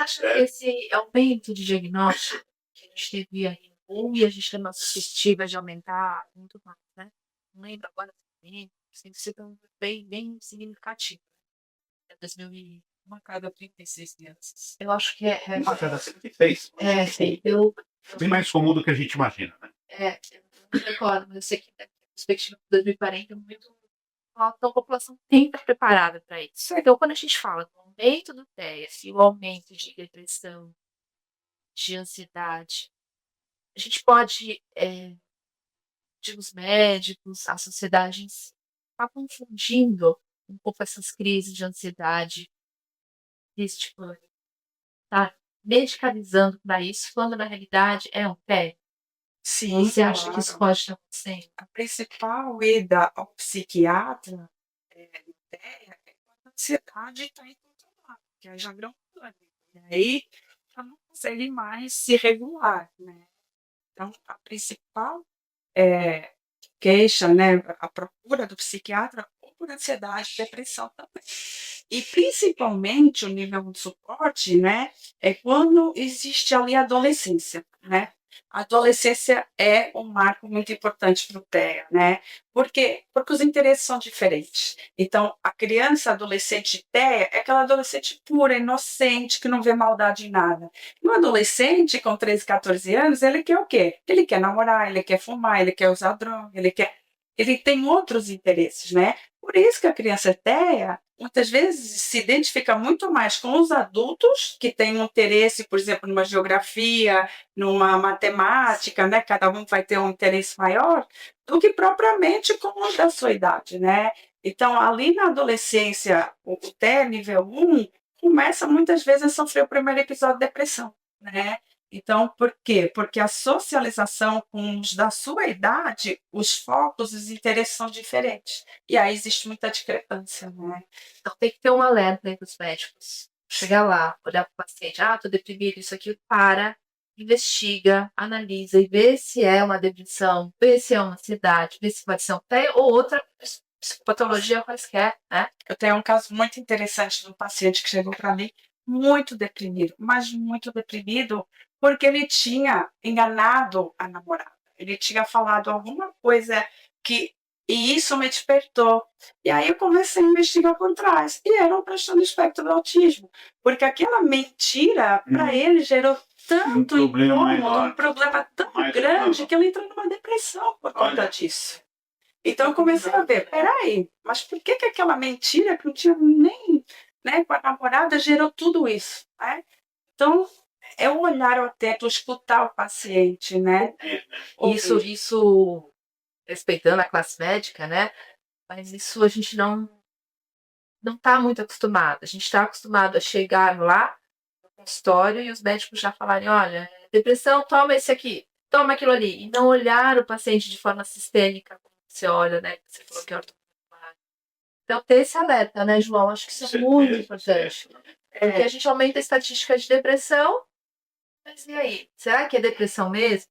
acha que esse aumento de diagnóstico que a gente teve aí no mundo e a gente tem uma perspectiva de aumentar muito mais, né? Não lembro agora exatamente, tem que ser bem significativo. É 2000 Uma cada 36 crianças. eu acho que Uma cada 106. sim, eu Bem mais comum do que a gente imagina, né? eu não me recordo, mas eu sei que a perspectiva de 2040 é muito alta, então a população tem que estar preparada para isso. Então, quando a gente fala do aumento do TES e o aumento de depressão, de ansiedade, a gente pode, digo, os médicos, a sociedade está confundindo um pouco essas crises de ansiedade, esse tipo, tá medicalizando para isso, quando na realidade é um TEA. Sim, Você acha que isso claro. pode estar acontecendo? A principal ida ao psiquiatra ideia é quando a ansiedade está incontrolável, que aí já virou um pânico. E aí já não consegue mais se regular, né? Então, a principal queixa, né, a procura do psiquiatra ou por ansiedade, depressão também. E principalmente o nível de suporte, né, é quando existe ali a adolescência, né? A adolescência é um marco muito importante para o TEA, né? Por quê? Porque os interesses são diferentes. Então, a criança, adolescente TEA é aquela adolescente pura, inocente, que não vê maldade em nada. E o adolescente, com 13, 14 anos, ele quer o quê? Ele quer namorar, ele quer fumar, ele quer usar droga, ele tem outros interesses, né? Por isso que a criança TEA muitas vezes se identifica muito mais com os adultos que têm um interesse, por exemplo, numa geografia, numa matemática, né? Cada um vai ter um interesse maior, do que propriamente com o da sua idade, né? Então, ali na adolescência, o TEA nível 1 começa muitas vezes a sofrer o primeiro episódio de depressão, né? Então, por quê? Porque a socialização com os da sua idade, os focos, os interesses são diferentes. E aí existe muita discrepância, né? Então tem que ter um alerta entre os médicos. Chegar lá, olhar para o paciente, tô deprimido, isso aqui, para, investiga, analisa e vê se é uma depressão, vê se é uma ansiedade, vê se pode ser um TEA ou outra psicopatologia quaisquer, né? Eu tenho um caso muito interessante de um paciente que chegou para mim muito deprimido, mas muito deprimido, porque ele tinha enganado a namorada. Ele tinha falado alguma coisa que. E isso me despertou. E aí eu comecei a investigar por trás. E era um transtorno do espectro do autismo. Porque aquela mentira, para ele, gerou tanto incômodo, um problema tão grande, que ele entrou numa depressão por conta disso. Então eu comecei a ver, peraí, mas por que aquela mentira que não tinha nem, né, com a namorada gerou tudo isso, né? Então, é o olhar atento, escutar o paciente, né? Isso respeitando a classe médica, né? Mas isso a gente não está muito acostumado. A gente está acostumado a chegar lá no consultório e os médicos já falarem, olha, depressão, toma esse aqui, toma aquilo ali. E não olhar o paciente de forma sistêmica, como você olha, né? Você falou que é ortopedista. Então, ter esse alerta, né, João? Acho que isso é muito importante. Porque a gente aumenta a estatística de depressão, mas e aí? Será que é depressão mesmo?